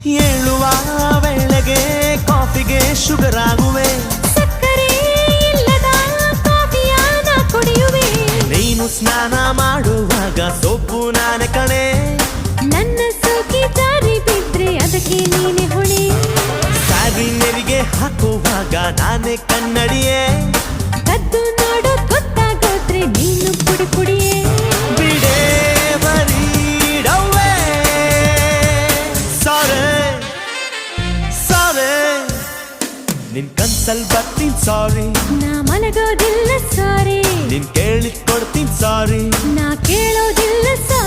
ಏಳುವ ವೇಳೆಗೆ ಕಾಫಿಗೆ ಶುಗರ್ ಆಗುವೆ, ಸಕ್ಕರೆ ಇಲ್ಲದ ಕಾಫಿಯಾನ ಕುಡಿಯುವೆ. ನೀನು ಸ್ನಾನ ಮಾಡುವಾಗ ಸೊಪ್ಪು ನಾನೆ ಕಣೆ, ನನ್ನ ಸೋಕಿ ಜಾರಿ ಬಿದ್ರೆ ಅದಕ್ಕೆ ನೀನೆ ಹೊಣೆ. ಸಾರಿ ನೆರಿಗೆ ಹಾಕುವಾಗ ನಾನೇ ಕನ್ನಡಿಯೇ, ಕದ್ದು ನೋಡೋ ಗೊತ್ತಾಗೋದ್ರೆ ನೀನು ಪುಡಿ ಪುಡಿಯೇ. ಬಿಡೇ ಬರೀಡವ್ವೆ ಸಾರೆ ಸಾರೆ, ನಿನ್ ಕನ್ಸಲ್ ಬರ್ತೀನಿ ಸಾರಿ, ನಾ ಮಲಗೋದಿಲ್ಲ ಸಾರಿ, ನಿನ್ ಕೇಳಿದ್ ಕೊಡ್ತೀನಿ ಸಾರಿ, ನಾ ಕೇಳೋದಿಲ್ಲ ಸಾರಿ.